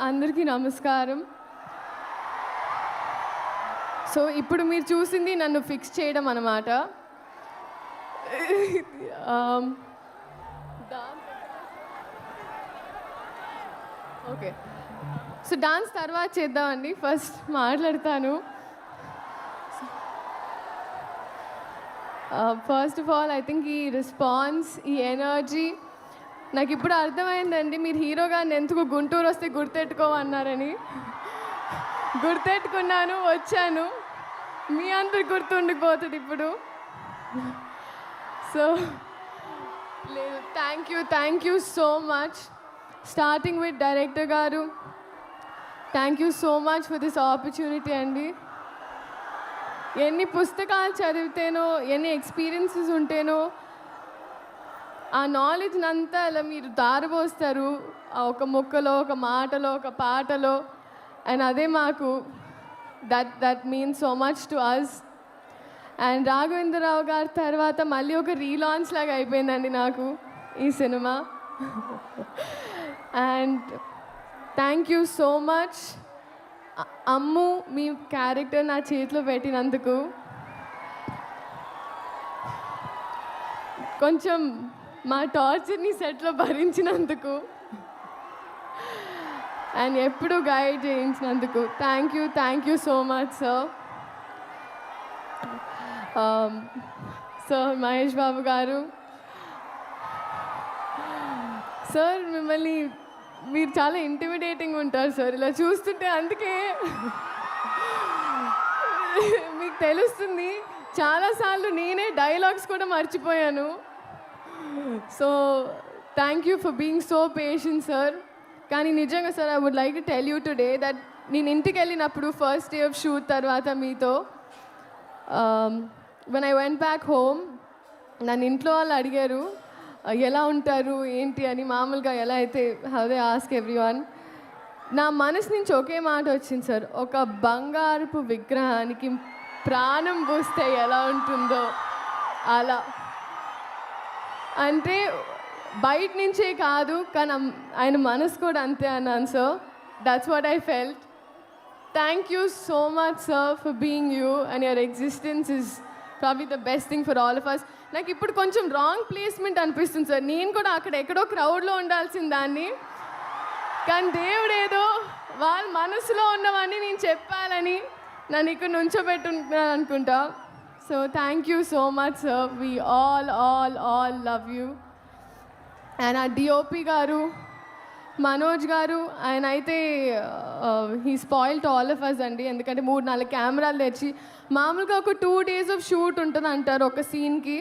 అందరికీ నమస్కారం. సో ఇప్పుడు మీరు చూసింది నన్ను ఫిక్స్ చేయడం అన్నమాట. ఓకే, సో డాన్స్ తర్వాత చేద్దామండి. ఫస్ట్ మాట్లాడతాను. First of all I think ఈ రెస్పాన్స్, ఈ ఎనర్జీ నాకు ఇప్పుడు అర్థమైందండి. మీరు హీరో గారిని ఎందుకు గుంటూరు వస్తే గుర్తెట్టుకోమన్నారని. గుర్తెట్టుకున్నాను, వచ్చాను. మీ అందరు గుర్తుండిపోతుంది ఇప్పుడు. సో లేదు, thank you so much. Starting with director గారు, thank you so much for this opportunity అండి. ఎన్ని పుస్తకాలు చదివితేనో, ఎన్ని ఎక్స్పీరియన్సెస్ ఉంటేనో ఆ నాలెడ్జ్ని అంతా అలా మీరు దారబోస్తారు ఒక మొక్కలో, ఒక మాటలో, ఒక పాటలో. అండ్ అదే మాకు that means so much to us. And Raghavendra Rao గారి తర్వాత మళ్ళీ ఒక రీలాంచ్ లాగా అయిపోయిందండి నాకు ఈ సినిమా. And thank you so much Ammu, మీ క్యారెక్టర్ నా చేతిలో పెట్టినందుకు. కొంచెం మా టార్చర్ని సెట్లో భరించినందుకు అండ్ ఎప్పుడు గైడ్ చేయించినందుకు thank you so much sir. Sir Mahesh Babu గారు, సార్ మిమ్మల్ని మీరు చాలా ఇంటిమిడేటింగ్ ఉంటారు సార్. ఇలా చూస్తుంటే అందుకే మీకు తెలుస్తుంది. చాలాసార్లు నేనే డైలాగ్స్ కూడా మర్చిపోయాను. So thank you for being so patient sir. కానీ నిజంగా sir, I would like to tell you today that నేను ఇంటికి వెళ్ళినప్పుడు ఫస్ట్ డే ఆఫ్ షూట్ తర్వాత మీతో when I went back home, నన్ను ఇంట్లో వాళ్ళు అడిగారు ఎలా ఉంటారు ఏంటి అని. మామూలుగా ఎలా అయితే హౌ దే ఆస్క్ ఎవ్రీవన్, నా మనసు నుంచి ఒకే మాట వచ్చింది సార్. ఒక బంగారపు విగ్రహానికి ప్రాణం పోస్తే ఎలా ఉంటుందో అలా. అంటే బయట నుంచే కాదు, కానీ ఆయన మనసు కూడా అంతే అన్నాను sir. That's what I felt. Thank you so much sir for being you, and your existence is probably the best thing for all of us. నాకు ఇప్పుడు కొంచెం రాంగ్ ప్లేస్మెంట్ అనిపిస్తుంది సార్. నేను కూడా అక్కడ ఎక్కడో క్రౌడ్లో ఉండాల్సిన దాన్ని, కానీ దేవుడు ఏదో వాళ్ళ మనసులో ఉన్నవన్నీ నేను చెప్పాలని నన్ను ఇక్కడ నుంచోబెట్టుకుంటున్నాను అనుకుంటా. So thank you so much sir. We all love you. And ఆ డిఓపి గారు మనోజ్ గారు, ఆయన అయితే he spoiled all of us అండి. ఎందుకంటే 3-4 కెమెరాలు తెచ్చి, మామూలుగా ఒక 2 days ఆఫ్ షూట్ ఉంటుంది అంటారు ఒక సీన్కి,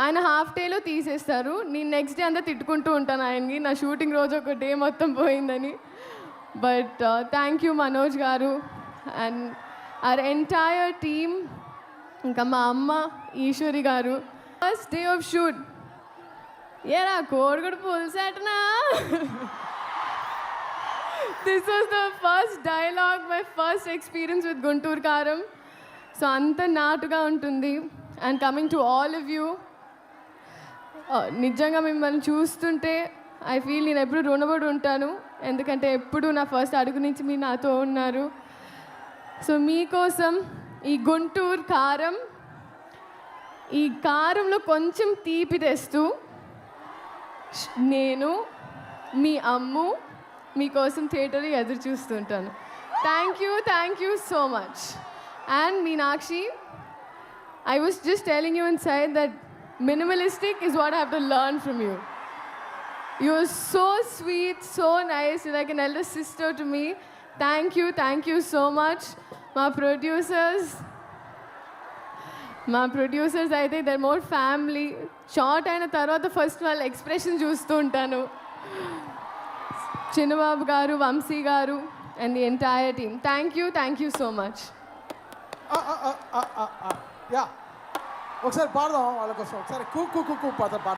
ఆయన హాఫ్ డేలో తీసేస్తారు. నేను నెక్స్ట్ డే అంతా తిట్టుకుంటూ ఉంటాను ఆయనకి, నా షూటింగ్ రోజు ఒక డే మొత్తం పోయిందని. బట్ థ్యాంక్ యూ మనోజ్ గారు అండ్ అవర్ ఎంటైర్ టీమ్. ఇంకా మా అమ్మ ఈశ్వరి గారు, ఫస్ట్ డే ఆఫ్ షూట్ ఏరా కోడిగుడు పులిసేటనా. This was the first dialogue, my first experience with Guntur Kaaram. So అంత నాటుగా ఉంటుంది. And coming to all of you, నిజంగా మిమ్మల్ని చూస్తుంటే ఐ ఫీల్ నేను ఎప్పుడు రుణపడి ఉంటాను. ఎందుకంటే ఎప్పుడు నా ఫస్ట్ అడుగు నుంచి మీరు నాతో ఉన్నారు. సో మీకోసం ఈ గుంటూరు కారం, ఈ కారంలో కొంచెం తీపి తెస్తూ నేను మీ అమ్ము మీకోసం థియేటర్లో ఎదురు చూస్తుంటాను. Thank you so much. And Meenakshi, I was just telling you inside that minimalistic is what I have to learn from you. You're so sweet, so nice. You're like an elder sister to me. Thank you so much. My producers అయితే they're more family. Short అయిన తర్వాత first వాళ్ళ expression చూస్తూ ఉంటాను. చిన్నబాబు గారు, వంశీ గారు and the entire team, thank you so much. Yeah, ఒకసారి పాడదాం వాళ్ళ కోసం. ఒకసారి కూ కూ కూ కూ పాట